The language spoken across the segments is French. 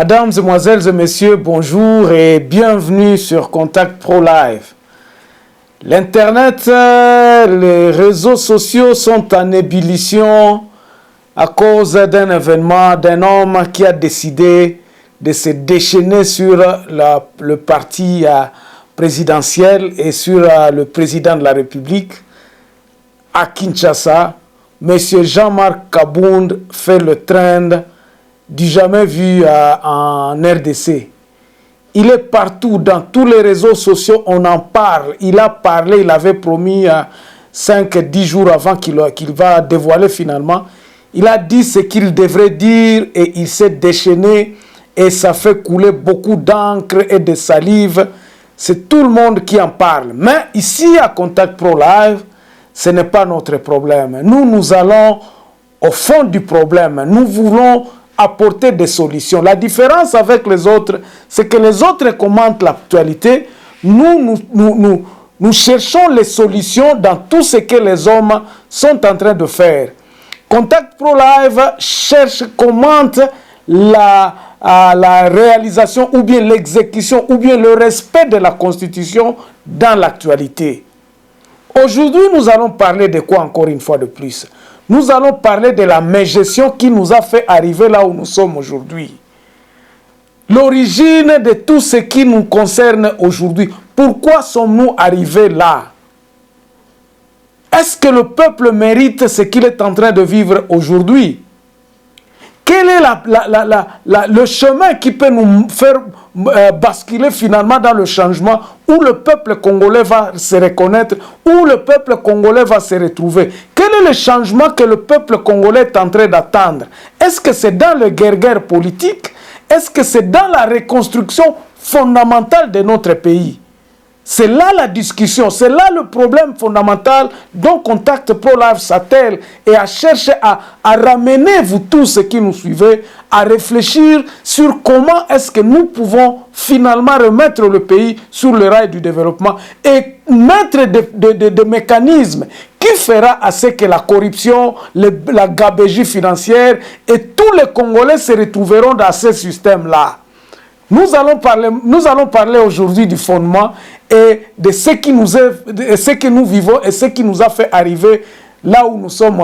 Mesdames, Mesdemoiselles et Messieurs, bonjour et bienvenue sur Contact Pro Live. L'Internet, les réseaux sociaux sont en ébullition à cause d'un événement, d'un homme qui a décidé de se déchaîner sur le parti présidentiel et sur le président de la République. À Kinshasa, M. Jean-Marc Kabound fait le trend du jamais vu en RDC. Il est partout, dans tous les réseaux sociaux, on en parle. Il a parlé, il avait promis 5-10 jours avant qu'il va dévoiler finalement. Il a dit ce qu'il devrait dire et il s'est déchaîné et ça fait couler beaucoup d'encre et de salive. C'est tout le monde qui en parle. Mais ici à Contact Pro Live, ce n'est pas notre problème. Nous allons au fond du problème. Nous voulons apporter des solutions. La différence avec les autres, c'est que les autres commentent l'actualité. Nous cherchons les solutions dans tout ce que les hommes sont en train de faire. Contact Pro Live commente la réalisation ou bien l'exécution ou bien le respect de la Constitution dans l'actualité. Aujourd'hui, nous allons parler de quoi encore une fois de plus? Nous allons parler de la mégestion qui nous a fait arriver là où nous sommes aujourd'hui. L'origine de tout ce qui nous concerne aujourd'hui. Pourquoi sommes-nous arrivés là? Est-ce que le peuple mérite ce qu'il est en train de vivre aujourd'hui? Quel est le chemin qui peut nous faire basculer finalement dans le changement où le peuple congolais va se reconnaître, où le peuple congolais va se retrouver? Quel est le changement que le peuple congolais est en train d'attendre? Est-ce que c'est dans le guerre politique? Est-ce que c'est dans la reconstruction fondamentale de notre pays? C'est là la discussion, c'est là le problème fondamental dont Contact Pro Live s'attelle et à chercher à ramener vous tous qui nous suivez, à réfléchir sur comment est-ce que nous pouvons finalement remettre le pays sur le rail du développement et mettre des mécanismes qui fera à ce que la corruption, la gabegie financière et tous les Congolais se retrouveront dans ce système-là. Nous allons parler aujourd'hui du fondement et de ce que nous vivons et ce qui nous a fait arriver là où nous sommes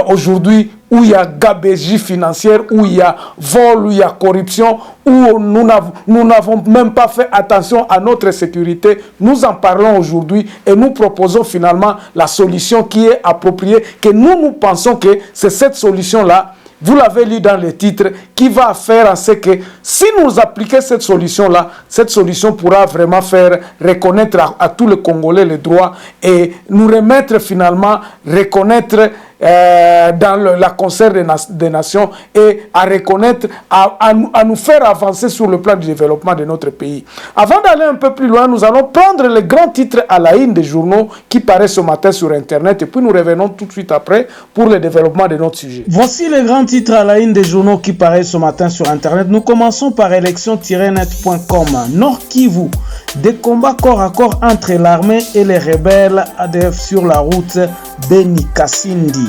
aujourd'hui, où il y a gabegie financière, où il y a vol, où il y a corruption, où nous n'avons même pas fait attention à notre sécurité. Nous en parlons aujourd'hui et nous proposons finalement la solution qui est appropriée, que nous pensons que c'est cette solution-là. Vous l'avez lu dans le titre, qui va faire en ce que si nous appliquons cette solution-là, cette solution pourra vraiment faire reconnaître à tous les Congolais les droits et nous remettre finalement, reconnaître dans la concert des nations et à reconnaître, à nous faire avancer sur le plan du développement de notre pays. Avant d'aller un peu plus loin, nous allons prendre les grands titres à la une des journaux qui paraissent ce matin sur Internet et puis nous revenons tout de suite après pour le développement de notre sujet. Voici les grands titres à la une des journaux qui paraissent ce matin sur Internet. Nous commençons par élection-net.com. Nord Kivu, des combats corps à corps entre l'armée et les rebelles ADF sur la route Beni-Kasindi.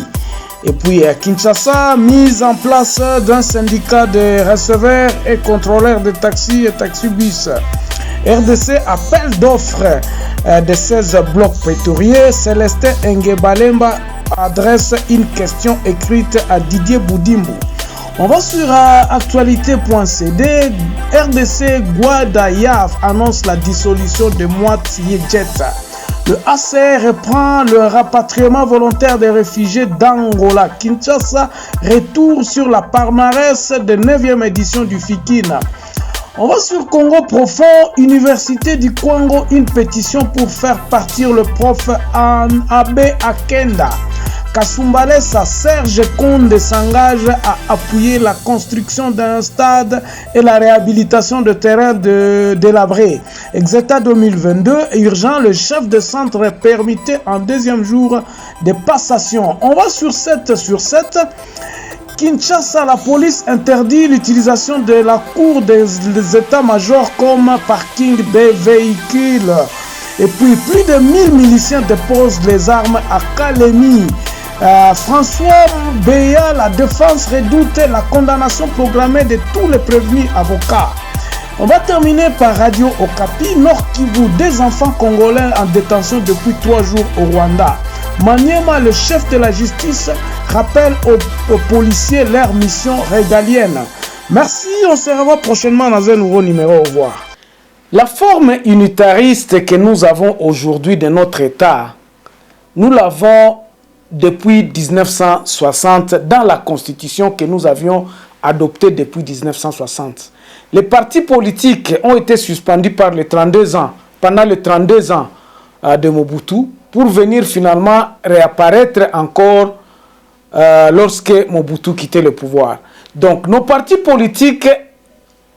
Et puis à Kinshasa, mise en place d'un syndicat de receveurs et contrôleurs de taxis et taxibus. RDC appel d'offres de 16 blocs pétroliers. Célestin Ngebalemba adresse une question écrite à Didier Boudimbo. On va sur actualité.cd. RDC Guadayav annonce la dissolution de Moitié Jet. Le ACR reprend le rapatriement volontaire des réfugiés d'Angola. Kinshasa, retour sur la palmarès de 9e édition du FIKIN. On va sur Congo Profond, Université du Congo, une pétition pour faire partir le prof Abbé Akenda. Kasumbalesa, Serge Konde s'engage à appuyer la construction d'un stade et la réhabilitation de terrains délabrés. Exeta 2022, urgent, le chef de centre permettait en deuxième jour de passation. On va sur 7 sur 7. Kinshasa, la police interdit l'utilisation de la cour des états-majors comme parking des véhicules. Et puis, plus de 1000 miliciens déposent les armes à Kalemi. François Béa, la défense redoute la condamnation programmée de tous les prévenus avocats. On va terminer par Radio Okapi, Nord Kivu, des enfants congolais en détention depuis 3 jours au Rwanda. Maniema, le chef de la justice, rappelle aux policiers leur mission régalienne. Merci, on se revoit prochainement dans un nouveau numéro. Au revoir. La forme unitariste que nous avons aujourd'hui de notre État, nous l'avons depuis 1960 dans la Constitution que nous avions adoptée depuis 1960. Les partis politiques ont été suspendus par les 32 ans, pendant les 32 ans de Mobutu, pour venir finalement réapparaître encore lorsque Mobutu quittait le pouvoir. Donc nos partis politiques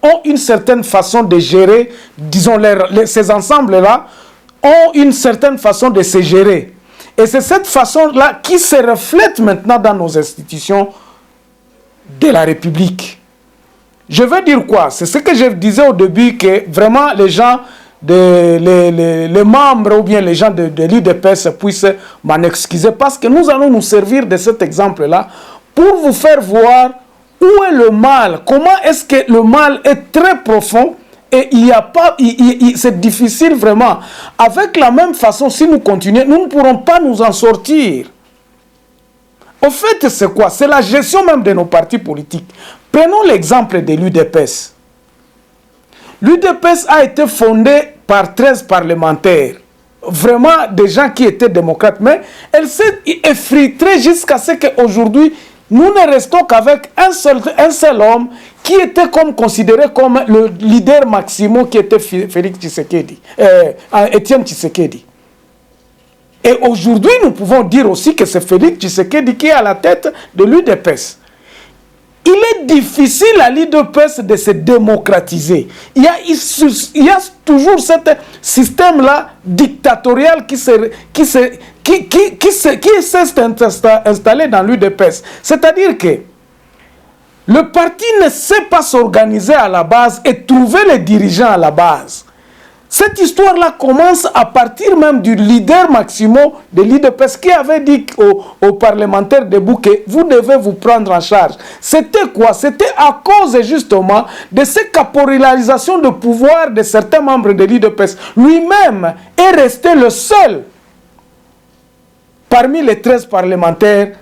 ont une certaine façon de gérer, disons, ces ensembles-là ont une certaine façon de se gérer. Et c'est cette façon-là qui se reflète maintenant dans nos institutions de la République. Je veux dire quoi? C'est ce que je disais au début, que vraiment les gens, les membres ou bien les gens de l'UDPS puissent m'en excuser, parce que nous allons nous servir de cet exemple-là pour vous faire voir où est le mal, comment est-ce que le mal est très profond et il y a pas, c'est difficile vraiment. Avec la même façon, si nous continuons, nous ne pourrons pas nous en sortir. Au fait, c'est quoi? C'est la gestion même de nos partis politiques. Prenons l'exemple de l'UDPS. L'UDPS a été fondée par 13 parlementaires, vraiment des gens qui étaient démocrates, mais elle s'est effritée jusqu'à ce qu'aujourd'hui, nous ne restons qu'avec un seul homme qui était considéré comme le leader maximum, qui était Félix Tshisekedi, Étienne Tshisekedi. Et aujourd'hui, nous pouvons dire aussi que c'est Félix Tshisekedi qui est à la tête de l'UDPS. Il est difficile à l'UDPS de se démocratiser. Il y a toujours ce système-là dictatorial qui s'est installé dans l'UDPS. C'est-à-dire que le parti ne sait pas s'organiser à la base et trouver les dirigeants à la base. Cette histoire-là commence à partir même du leader maximum de l'UDPS qui avait dit aux parlementaires debout que vous devez vous prendre en charge. C'était quoi? C'était à cause justement de cette caporalisation de pouvoir de certains membres de l'UDPS. Lui-même est resté le seul parmi les 13 parlementaires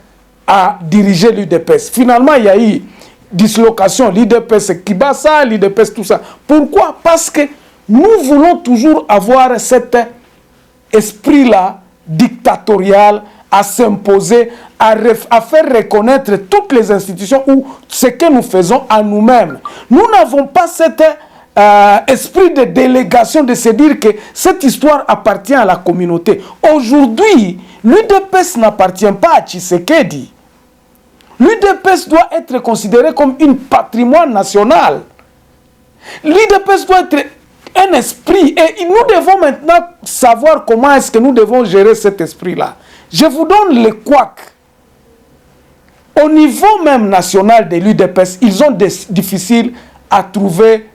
à diriger l'UDPS. Finalement, il y a eu dislocation, l'UDPS Kibasa, l'UDPS tout ça. Pourquoi? Parce que nous voulons toujours avoir cet esprit-là dictatorial à s'imposer, à faire reconnaître toutes les institutions ou ce que nous faisons à nous-mêmes. Nous n'avons pas cet esprit de délégation de se dire que cette histoire appartient à la communauté. Aujourd'hui, l'UDPS n'appartient pas à Tshisekedi. L'UDPS doit être considéré comme un patrimoine national. L'UDPS doit être un esprit, et nous devons maintenant savoir comment est-ce que nous devons gérer cet esprit-là. Je vous donne le couac. Au niveau même national de l'UDPS, ils ont difficile à trouver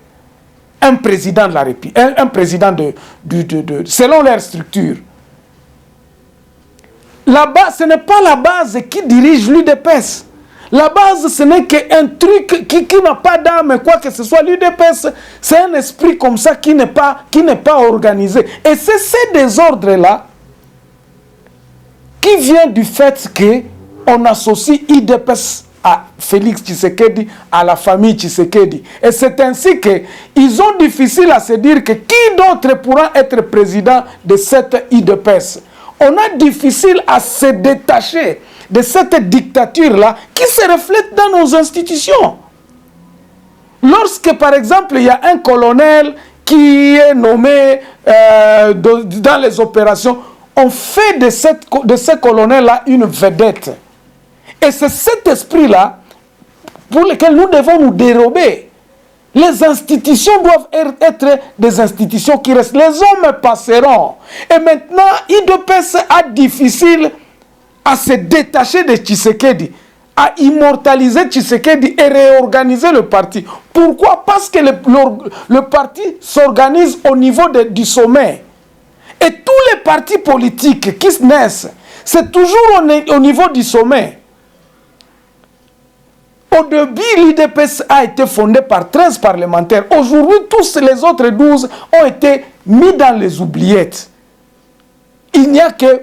un président de la République, un président selon leur structure. Là-bas, ce n'est pas la base qui dirige l'UDPS. La base, ce n'est qu'un truc qui n'a pas d'âme, quoi que ce soit. L'UDPS, c'est un esprit comme ça qui n'est pas organisé. Et c'est ce désordre-là qui vient du fait qu'on associe l'UDPS à Félix Tshisekedi, à la famille Tshisekedi. Et c'est ainsi qu'ils ont difficile à se dire que qui d'autre pourra être président de cette UDPS. On a difficile à se détacher de cette dictature-là qui se reflète dans nos institutions. Lorsque, par exemple, il y a un colonel qui est nommé dans les opérations, on fait de ce colonel-là une vedette. Et c'est cet esprit-là pour lequel nous devons nous dérober. Les institutions doivent être des institutions qui restent. Les hommes passeront. Et maintenant, l'UDPS a difficile à se détacher de Tshisekedi, à immortaliser Tshisekedi et réorganiser le parti. Pourquoi? Parce que le parti s'organise au niveau du sommet. Et tous les partis politiques qui naissent, C'est toujours au niveau du sommet. Au début, l'UDPS a été fondée par 13 parlementaires. Aujourd'hui, tous les autres 12 ont été mis dans les oubliettes. Il n'y a que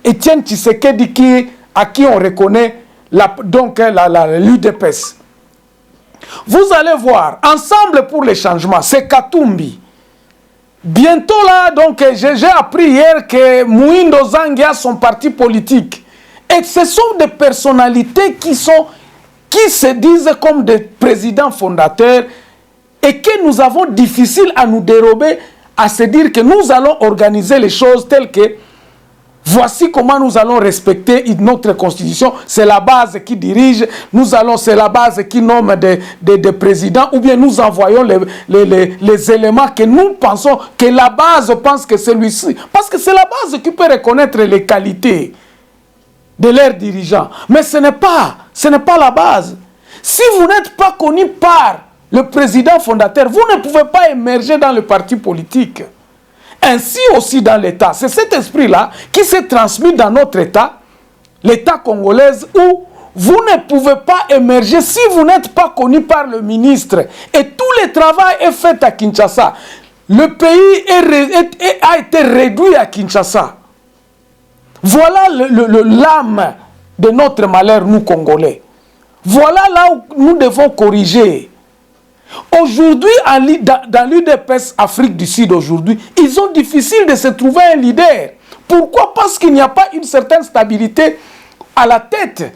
Étienne Tshisekedi à qui on reconnaît l'UDPS. Vous allez voir, Ensemble pour les changements, c'est Katumbi. Bientôt là, donc j'ai appris hier que Mouindo Zangi a son parti politique. Et ce sont des personnalités qui se disent comme des présidents fondateurs et que nous avons difficile à nous dérober, à se dire que nous allons organiser les choses telles que voici comment nous allons respecter notre constitution. C'est la base qui dirige. C'est la base qui nomme des présidents. Ou bien nous envoyons les éléments que nous pensons que la base pense que celui-ci. Parce que c'est la base qui peut reconnaître les qualités de leurs dirigeants. Mais ce n'est pas la base. Si vous n'êtes pas connu par le président fondateur, vous ne pouvez pas émerger dans le parti politique. Ainsi aussi dans l'État. C'est cet esprit-là qui s'est transmis dans notre État, l'État congolais, où vous ne pouvez pas émerger si vous n'êtes pas connu par le ministre. Et tout le travail est fait à Kinshasa. Le pays a été réduit à Kinshasa. Voilà l'âme de notre malheur, nous Congolais. Voilà là où nous devons corriger. Aujourd'hui, dans l'UDPS Afrique du Sud aujourd'hui, ils ont difficile de se trouver un leader. Pourquoi? Parce qu'il n'y a pas une certaine stabilité à la tête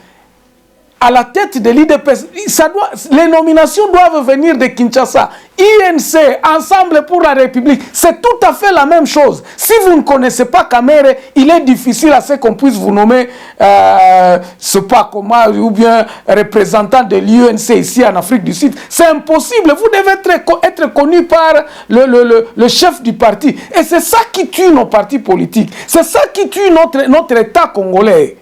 de l'UDPS. Les nominations doivent venir de Kinshasa. INC, Ensemble pour la République, c'est tout à fait la même chose. Si vous ne connaissez pas Kamere, il est difficile à ce qu'on puisse vous nommer ou bien représentant de l'UNC ici en Afrique du Sud. C'est impossible. Vous devez être connu par le chef du parti. Et c'est ça qui tue nos partis politiques. C'est ça qui tue notre État congolais.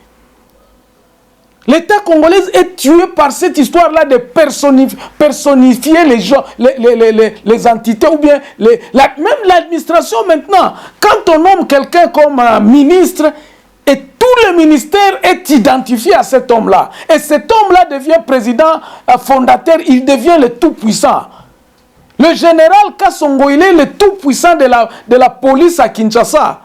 L'État congolais est tué par cette histoire-là de personnifier les gens, les entités, ou bien même l'administration maintenant. Quand on nomme quelqu'un comme ministre, et tout le ministère est identifié à cet homme-là. Et cet homme-là devient président fondateur, il devient le tout-puissant. Le général Kassongo, il est le tout-puissant de la police à Kinshasa.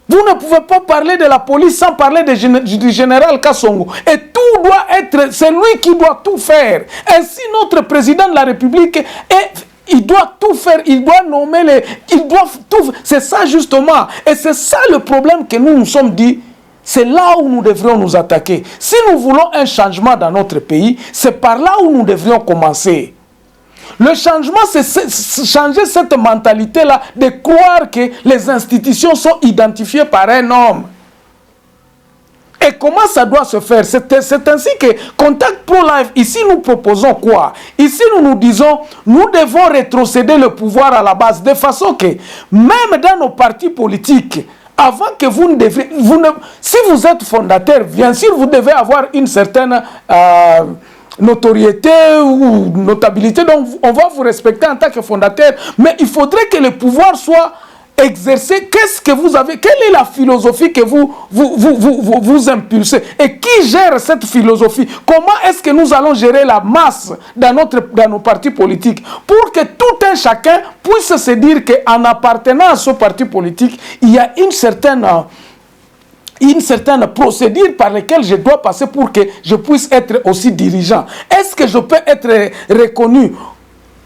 Vous ne pouvez pas parler de la police sans parler du général Kassongo. Et tout doit être, c'est lui qui doit tout faire. Ainsi, notre président de la République, il doit tout faire, il doit nommer il doit tout. C'est ça justement. Et c'est ça le problème que nous nous sommes dit. C'est là où nous devrions nous attaquer. Si nous voulons un changement dans notre pays, c'est par là où nous devrions commencer. Le changement, c'est changer cette mentalité-là de croire que les institutions sont identifiées par un homme. Et comment ça doit se faire? C'est ainsi que Contact Pro Life, ici nous proposons quoi? Ici nous disons, nous devons rétrocéder le pouvoir à la base, de façon que, même dans nos partis politiques, avant que si vous êtes fondateur, bien sûr vous devez avoir une certaine notoriété ou notabilité, donc on va vous respecter en tant que fondateur, mais il faudrait que le pouvoir soit exercé. Qu'est-ce que vous avez? Quelle est la philosophie que vous impulsez? Et qui gère cette philosophie? Comment est-ce que nous allons gérer la masse dans nos partis politiques pour que tout un chacun puisse se dire qu'en appartenant à ce parti politique, il y a une certaine procédure par laquelle je dois passer pour que je puisse être aussi dirigeant. Est-ce que je peux être reconnu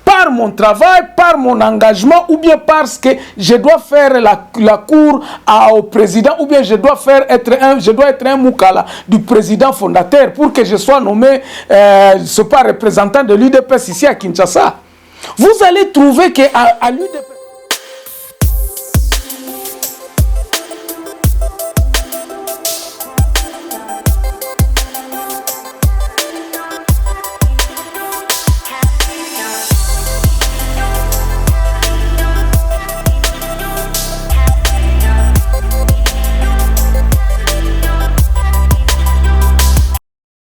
par mon travail, par mon engagement, ou bien parce que je dois faire la cour au président, ou bien je dois être un moukala du président fondateur pour que je sois nommé ce pas représentant de l'UDPS ici à Kinshasa. Vous allez trouver qu'à l'UDPS